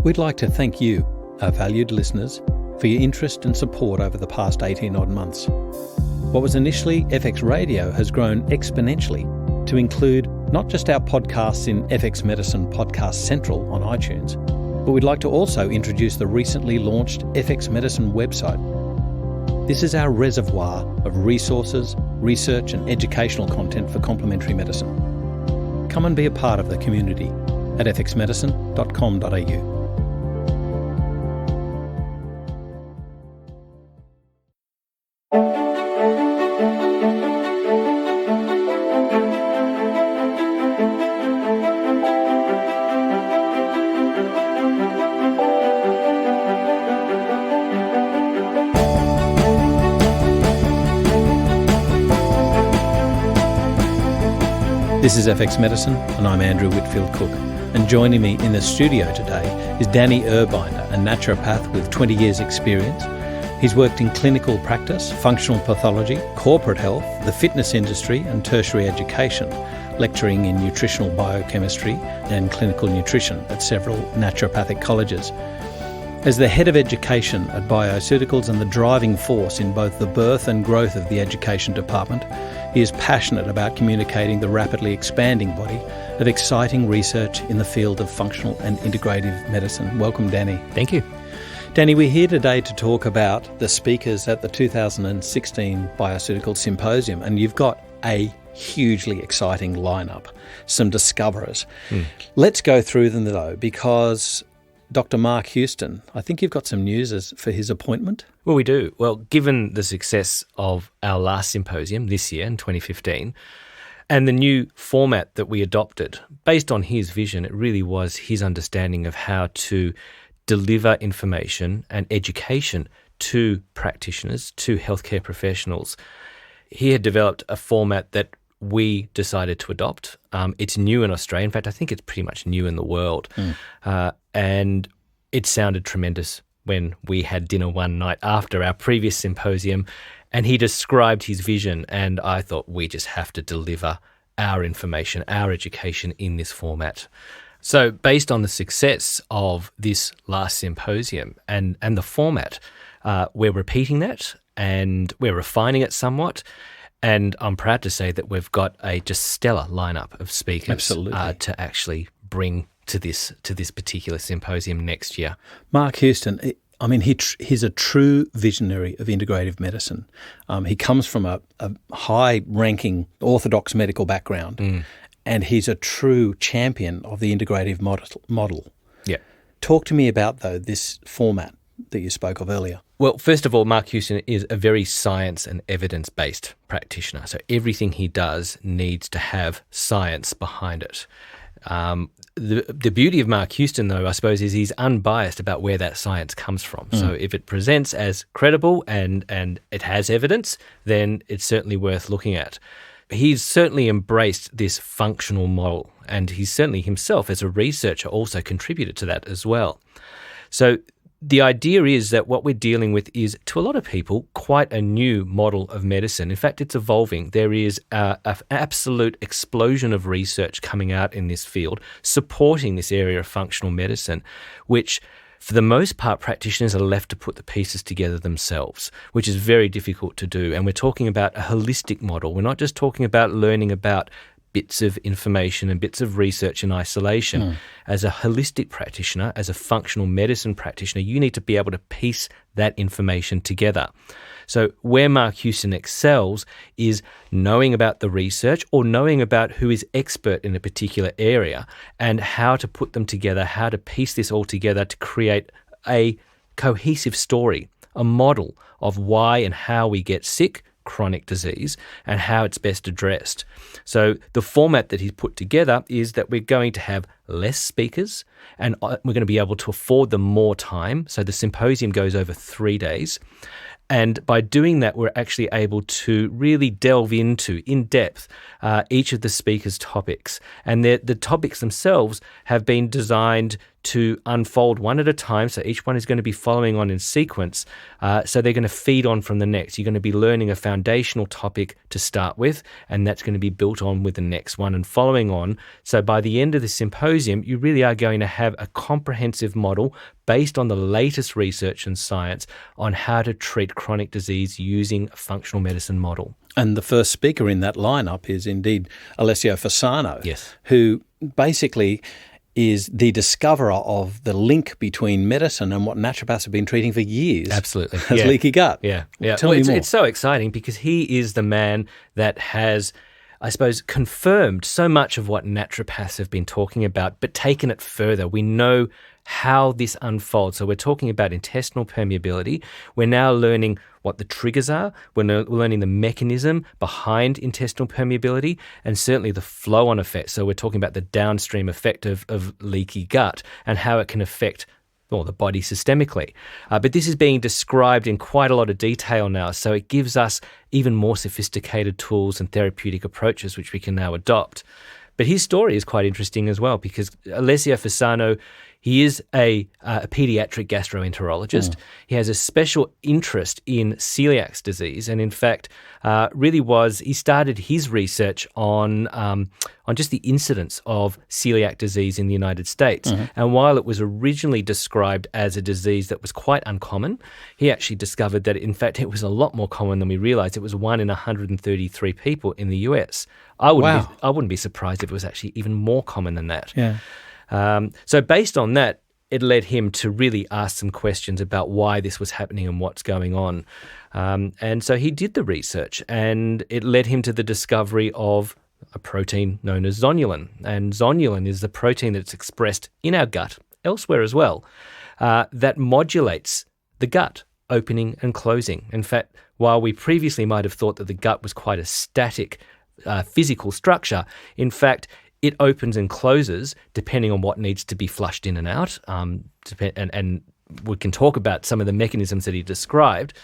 We'd like to thank you, our valued listeners, for your interest and support over the past 18-odd months. What was initially FX Radio has grown exponentially to include not just our podcasts in FX Medicine Podcast Central on iTunes, but we'd like to also introduce the recently launched FX Medicine website. This is our reservoir of resources, research and educational content for complementary medicine. Come and be a part of the community at fxmedicine.com.au. This is FX Medicine, and I'm Andrew Whitfield Cook. And joining me in the studio today is Danny Urbinder, a naturopath with 20 years' experience. He's worked in clinical practice, functional pathology, corporate health, the fitness industry and tertiary education, lecturing in nutritional biochemistry and clinical nutrition at several naturopathic colleges. As the head of education at BioCeuticals and the driving force in both the birth and growth of the education department, he is passionate about communicating the rapidly expanding body of exciting research in the field of functional and integrative medicine. Welcome, Danny. Thank you. Danny, we're here today to talk about the speakers at the 2016 BioCeuticals Symposium, and you've got a hugely exciting lineup, some discoverers. Let's go through them though, because Dr. Marc Houston, I think you've got some news for his appointment. Well, we do. Well, given the success of our last symposium this year in 2015 and the new format that we adopted, based on his vision, it really was his understanding of how to deliver information and education to practitioners, to healthcare professionals. He had developed a format that we decided to adopt. It's new in Australia. In fact, I think it's pretty much new in the world. And it sounded tremendous when we had dinner one night after our previous symposium, and he described his vision, and I thought we just have to deliver our information, our education in this format. So based on the success of this last symposium and the format, we're repeating that and we're refining it somewhat. And I'm proud to say that we've got a just stellar lineup of speakers to actually bring to this particular symposium next year. Marc Houston, I mean, he's a true visionary of integrative medicine. He comes from a high-ranking orthodox medical background, and he's a true champion of the integrative model. Yeah. Talk to me about, though, this format that you spoke of earlier. Well, first of all, Marc Houston is a very science and evidence-based practitioner. So everything he does needs to have science behind it. The beauty of Marc Houston, though, I suppose, is he's unbiased about where that science comes from. So if it presents as credible and it has evidence, then it's certainly worth looking at. He's certainly embraced this functional model, and he's certainly himself as a researcher also contributed to that as well. So the idea is that what we're dealing with is, to a lot of people, quite a new model of medicine. In fact, it's evolving. There is an absolute explosion of research coming out in this field supporting this area of functional medicine, which for the most part, practitioners are left to put the pieces together themselves, which is very difficult to do. And we're talking about a holistic model. We're not just talking about learning about bits of information and bits of research in isolation. As a holistic practitioner, as a functional medicine practitioner, you need to be able to piece that information together. So where Marc Houston excels is knowing about the research or knowing about who is expert in a particular area and how to put them together, how to piece this all together to create a cohesive story, a model of why and how we get sick, chronic disease, and how it's best addressed. So the format that he's put together is that we're going to have less speakers and we're going to be able to afford them more time. So the symposium goes over 3 days. And by doing that, we're actually able to really delve into, in depth, each of the speakers' topics. And the topics themselves have been designed to unfold one at a time. So each one is going to be following on in sequence. So they're going to feed on from the next. You're going to be learning a foundational topic to start with, and that's going to be built on with the next one and following on. So by the end of the symposium, symposium, you really are going to have a comprehensive model based on the latest research and science on how to treat chronic disease using a functional medicine model. And the first speaker in that lineup is indeed Alessio Fasano, Yes. who basically is the discoverer of the link between medicine and what naturopaths have been treating for years. Absolutely. As leaky gut. Yeah. Tell me more. It's so exciting because he is the man that has, I suppose, confirmed so much of what naturopaths have been talking about, but taken it further. We know how this unfolds. So we're talking about intestinal permeability. We're now learning what the triggers are. We're learning the mechanism behind intestinal permeability and certainly the flow-on effect. So we're talking about the downstream effect of leaky gut and how it can affect the body systemically. But this is being described in quite a lot of detail now, so it gives us even more sophisticated tools and therapeutic approaches which we can now adopt. But his story is quite interesting as well because Alessio Fasano, he is a pediatric gastroenterologist. He has a special interest in celiac disease, and in fact, he started his research on just the incidence of celiac disease in the United States. And while it was originally described as a disease that was quite uncommon, he actually discovered that in fact it was a lot more common than we realized. It was 1 in 133 people in the US. I wouldn't be surprised if it was actually even more common than that. Yeah. So based on that, it led him to really ask some questions about why this was happening and what's going on. And so he did the research, and it led him to the discovery of a protein known as zonulin. And zonulin is the protein that's expressed in our gut, elsewhere as well, that modulates the gut opening and closing. In fact, while we previously might have thought that the gut was quite a static physical structure, in fact, it opens and closes depending on what needs to be flushed in and out. And we can talk about some of the mechanisms that he described.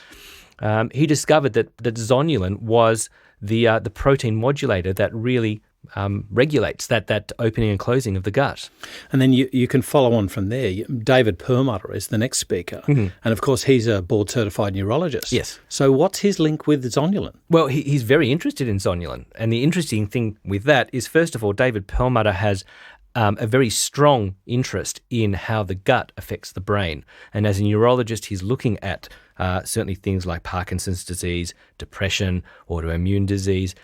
He discovered that zonulin was the protein modulator that really regulates that opening and closing of the gut. And then you can follow on from there. David Perlmutter is the next speaker. And of course, he's a board-certified neurologist. Yes. So what's his link with zonulin? Well, he's very interested in zonulin. And the interesting thing with that is, first of all, David Perlmutter has a very strong interest in how the gut affects the brain. And as a neurologist, he's looking at certainly things like Parkinson's disease, depression, autoimmune disease,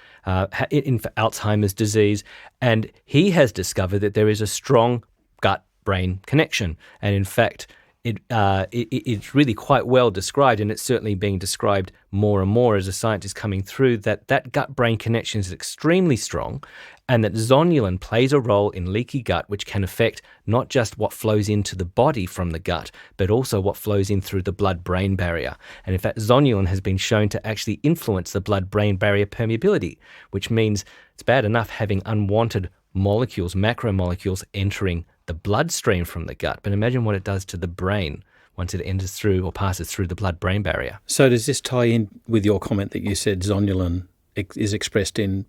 in Alzheimer's disease. And he has discovered that there is a strong gut-brain connection. And in fact, it's really quite well described, and it's certainly being described more and more as a science is coming through, that gut-brain connection is extremely strong, and that zonulin plays a role in leaky gut, which can affect not just what flows into the body from the gut, but also what flows in through the blood-brain barrier. And in fact, zonulin has been shown to actually influence the blood-brain barrier permeability, which means it's bad enough having unwanted molecules, macromolecules, entering the bloodstream from the gut, but imagine what it does to the brain once it enters through or passes through the blood-brain barrier. So does this tie in with your comment that you said zonulin is expressed in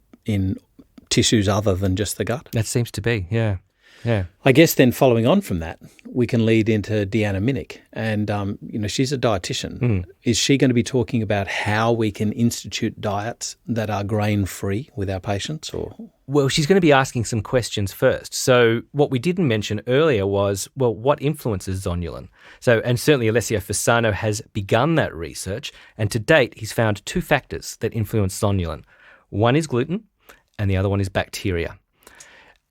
tissues other than just the gut? That seems to be, yeah. I guess then following on from that, we can lead into Deanna Minich, and she's a dietitian. Is she going to be talking about how we can institute diets that are grain-free with our patients, or? Well, she's going to be asking some questions first. So what we didn't mention earlier was, well, what influences zonulin? So, and certainly Alessio Fasano has begun that research, and to date he's found 2 factors that influence zonulin. One is gluten, and the other one is bacteria.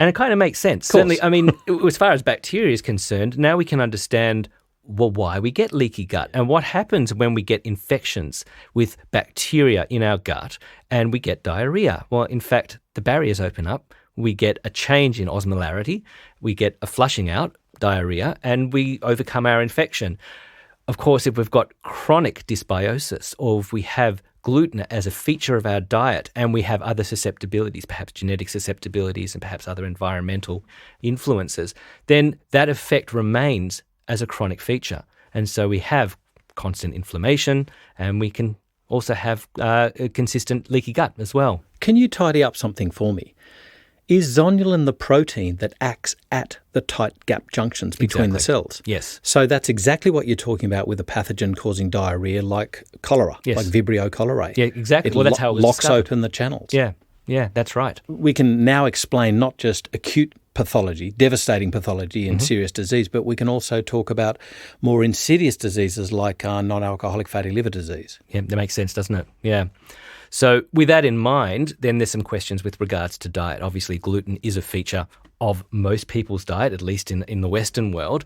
And it kind of makes sense. Certainly, I mean, as far as bacteria is concerned, now we can understand, well, why we get leaky gut and what happens when we get infections with bacteria in our gut and we get diarrhea. Well, in fact, the barriers open up, we get a change in osmolarity, we get a flushing out, diarrhea, and we overcome our infection. Of course, if we've got chronic dysbiosis, or if we have gluten as a feature of our diet and we have other susceptibilities, perhaps genetic susceptibilities and perhaps other environmental influences, then that effect remains as a chronic feature. And so we have constant inflammation, and we can also have a consistent leaky gut as well. Can you tidy up something for me? Is zonulin the protein that acts at the tight gap junctions between the cells? Yes. So that's exactly what you're talking about with a pathogen causing diarrhea like cholera, like Vibrio cholerae. Yeah, exactly. It That's how it was locks discovered. open the channels. Yeah. Yeah, that's right. We can now explain not just acute pathology, devastating pathology and serious disease, but we can also talk about more insidious diseases like non-alcoholic fatty liver disease. Yeah, that makes sense, doesn't it? Yeah. So with that in mind, then there's some questions with regards to diet. Obviously, gluten is a feature of most people's diet, at least in the Western world.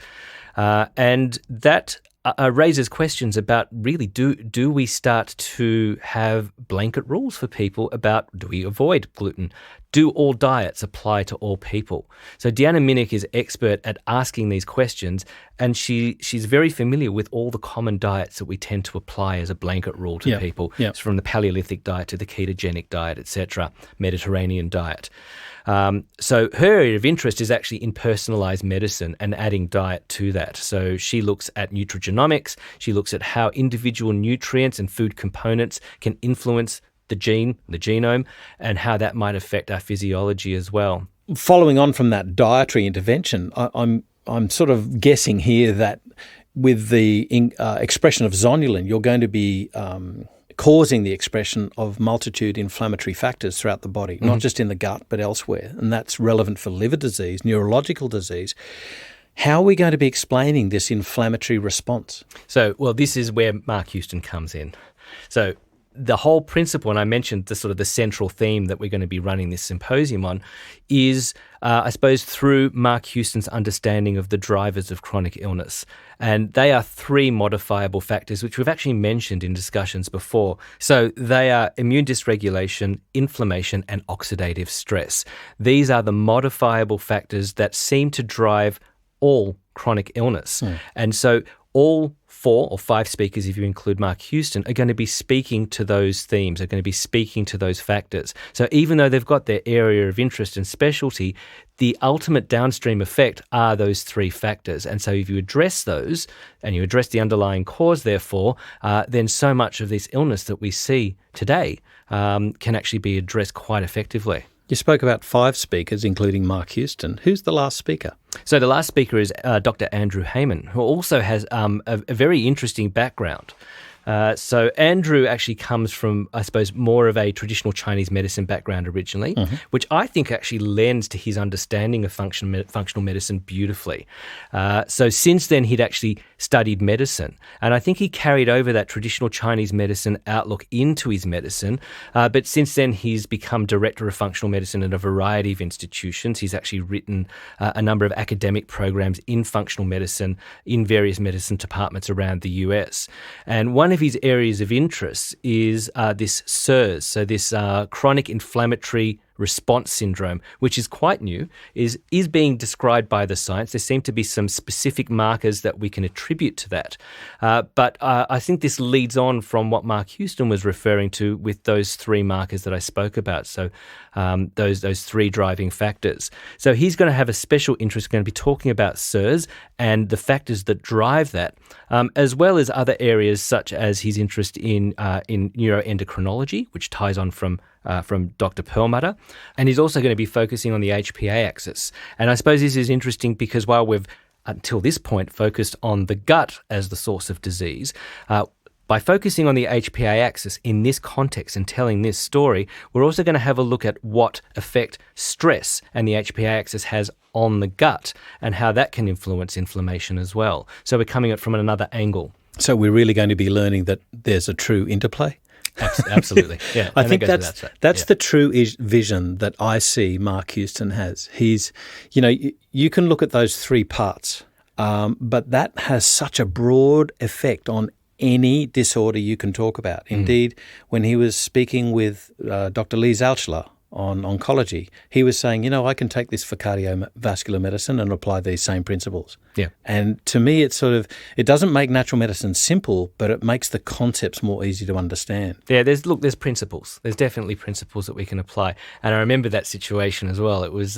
And that raises questions about really do we start to have blanket rules for people about do we avoid gluten? Do all diets apply to all people? So Deanna Minich is expert at asking these questions, and she's very familiar with all the common diets that we tend to apply as a blanket rule to people. It's from the Paleolithic diet to the ketogenic diet, etc., Mediterranean diet. So her area of interest is actually in personalised medicine and adding diet to that. So she looks at nutrigenomics, she looks at how individual nutrients and food components can influence the genome, and how that might affect our physiology as well. Following on from that dietary intervention, I'm sort of guessing here that with the expression of zonulin, you're going to be causing the expression of multitude inflammatory factors throughout the body, not just in the gut but elsewhere, and that's relevant for liver disease, neurological disease. How are we going to be explaining this inflammatory response? So, well, this is where Marc Houston comes in. So the whole principle, and I mentioned the central theme that we're going to be running this symposium on, is, I suppose, through Marc Houston's understanding of the drivers of chronic illness. And they are three modifiable factors, which we've actually mentioned in discussions before. So they are immune dysregulation, inflammation, and oxidative stress. These are the modifiable factors that seem to drive all chronic illness. And so all 4 or 5 speakers, if you include Marc Houston, are going to be speaking to those themes, are going to be speaking to those factors. So even though they've got their area of interest and specialty, the ultimate downstream effect are those 3 factors. And so if you address those and you address the underlying cause, therefore, then so much of this illness that we see today can actually be addressed quite effectively. You spoke about 5 speakers, including Marc Houston. Who's the last speaker? So the last speaker is Dr. Andrew Heyman, who also has a very interesting background. So Andrew actually comes from, I suppose, more of a traditional Chinese medicine background originally, which I think actually lends to his understanding of functional medicine beautifully. So since then, he'd actually studied medicine, and I think he carried over that traditional Chinese medicine outlook into his medicine. But since then, he's become director of functional medicine at a variety of institutions. He's actually written a number of academic programs in functional medicine in various medicine departments around the US. And one of his areas of interest is this CIRS, so this chronic inflammatory response syndrome, which is quite new, is being described by the science. There seem to be some specific markers that we can attribute to that. But I think this leads on from what Marc Houston was referring to with those 3 markers that I spoke about, so those 3 driving factors. So he's going to have a special interest, going to be talking about CIRS and the factors that drive that, as well as other areas such as his interest in neuroendocrinology, which ties on from Dr. Perlmutter. And he's also going to be focusing on the HPA axis. And I suppose this is interesting because while we've, until this point, focused on the gut as the source of disease, by focusing on the HPA axis in this context and telling this story, we're also going to have a look at what effect stress and the HPA axis has on the gut and how that can influence inflammation as well. So we're coming at it from another angle. So we're really going to be learning that there's a true interplay? Absolutely. Yeah, I think that's the true vision that I see Marc Houston has. He's, you can look at those 3 parts, but that has such a broad effect on any disorder you can talk about. Indeed, when he was speaking with Dr. Lee Zalchler on oncology, he was saying, I can take this for cardiovascular medicine and apply these same principles. Yeah. And to me, it doesn't make natural medicine simple, but it makes the concepts more easy to understand. Yeah, there's principles. There's definitely principles that we can apply. And I remember that situation as well. It was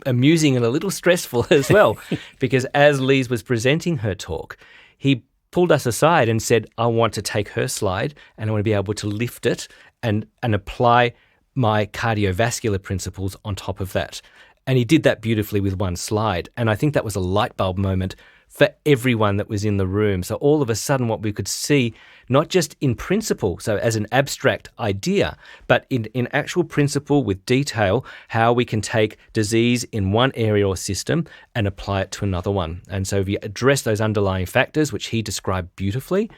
amusing and a little stressful as well, because as Lise was presenting her talk, he pulled us aside and said, I want to take her slide and I want to be able to lift it and apply my cardiovascular principles on top of that. And he did that beautifully with one slide. And I think that was a light bulb moment for everyone that was in the room. So all of a sudden what we could see, not just in principle, so as an abstract idea, but in actual principle with detail, how we can take disease in one area or system and apply it to another one. And so if you address those underlying factors, which he described beautifully,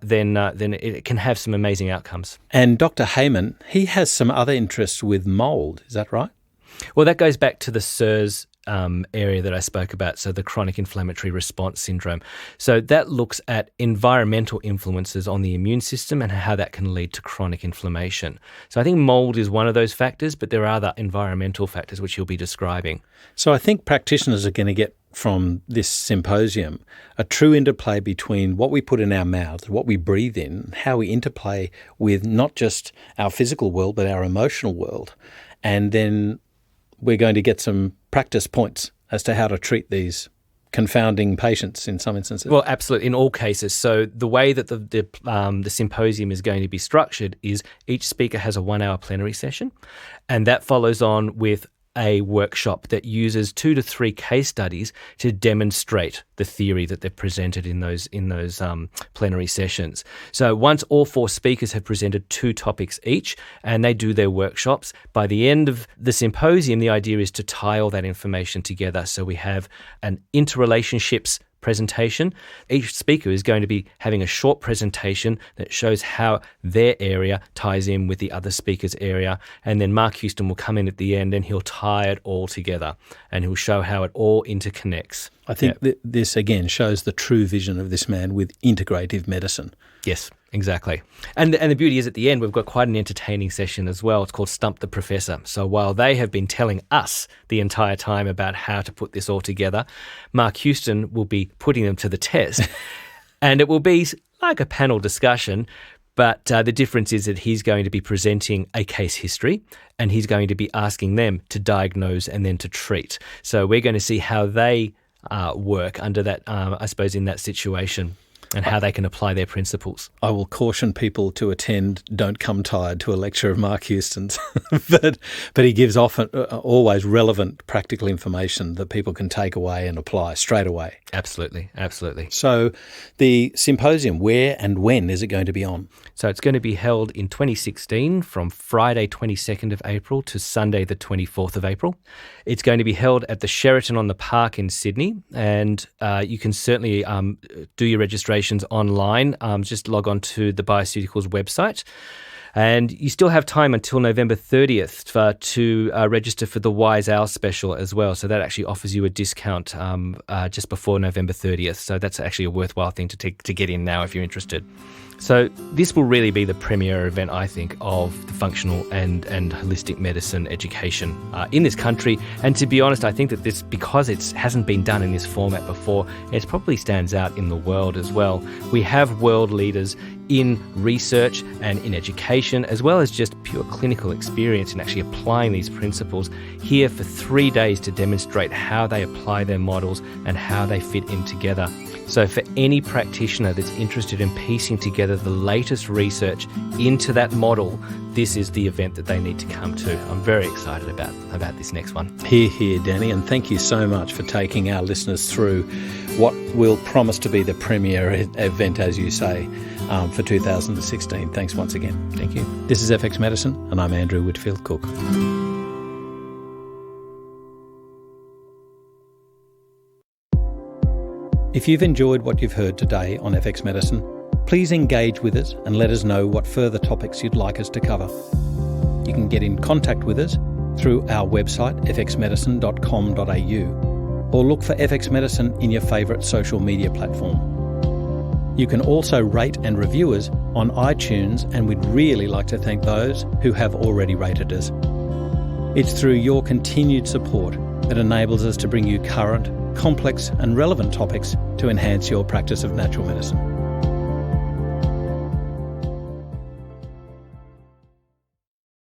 then it can have some amazing outcomes. And Dr. Heyman, he has some other interests with mould, is that right? Well, that goes back to the SIRS area that I spoke about, so the chronic inflammatory response syndrome. So that looks at environmental influences on the immune system and how that can lead to chronic inflammation. So I think mold is one of those factors, but there are other environmental factors which you'll be describing. So I think practitioners are going to get from this symposium a true interplay between what we put in our mouths, what we breathe in, how we interplay with not just our physical world, but our emotional world. And then we're going to get some practice points as to how to treat these confounding patients in some instances. Well, absolutely, in all cases. So the way that the symposium is going to be structured is each speaker has a 1-hour plenary session, and that follows on with a workshop that uses 2 to 3 case studies to demonstrate the theory that they've presented in those plenary sessions. So once all 4 speakers have presented 2 topics each and they do their workshops, by the end of the symposium, the idea is to tie all that information together. So we have an interrelationships presentation. Each speaker is going to be having a short presentation that shows how their area ties in with the other speaker's area. And then Marc Houston will come in at the end and he'll tie it all together and he'll show how it all interconnects. I think this again shows the true vision of this man with integrative medicine. Yes, exactly. And the beauty is at the end, we've got quite an entertaining session as well. It's called Stump the Professor. So while they have been telling us the entire time about how to put this all together, Marc Houston will be putting them to the test. And it will be like a panel discussion, but the difference is that he's going to be presenting a case history and he's going to be asking them to diagnose and then to treat. So we're going to see how they work under that, I suppose, in that situation, and how they can apply their principles. I will caution people to attend Don't Come Tired to a lecture of Marc Houston's, but he gives always relevant practical information that people can take away and apply straight away. Absolutely, absolutely. So the symposium, where and when is it going to be on? So it's going to be held in 2016 from Friday 22nd of April to Sunday the 24th of April. It's going to be held at the Sheraton on the Park in Sydney, and you can certainly do your registrations online. Just log on to the BioCeuticals website. And you still have time until November 30th to register for the Wise Owl special as well. So that actually offers you a discount just before November 30th. So that's actually a worthwhile thing to get in now if you're interested. So this will really be the premier event, I think, of the functional and holistic medicine education in this country. And to be honest, I think that this, because it hasn't been done in this format before, it probably stands out in the world as well. We have world leaders in research and in education, as well as just pure clinical experience in actually applying these principles here for 3 days to demonstrate how they apply their models and how they fit in together. So for any practitioner that's interested in piecing together the latest research into that model, this is the event that they need to come to. I'm very excited about this next one. Hear, hear, Danny, and thank you so much for taking our listeners through what will promise to be the premier event, as you say, for 2016. Thanks once again. Thank you. This is FX Medicine, and I'm Andrew Whitfield Cook. If you've enjoyed what you've heard today on FX Medicine, please engage with us and let us know what further topics you'd like us to cover. You can get in contact with us through our website, fxmedicine.com.au, or look for FX Medicine in your favourite social media platform. You can also rate and review us on iTunes, and we'd really like to thank those who have already rated us. It's through your continued support that enables us to bring you current, complex and relevant topics to enhance your practice of natural medicine.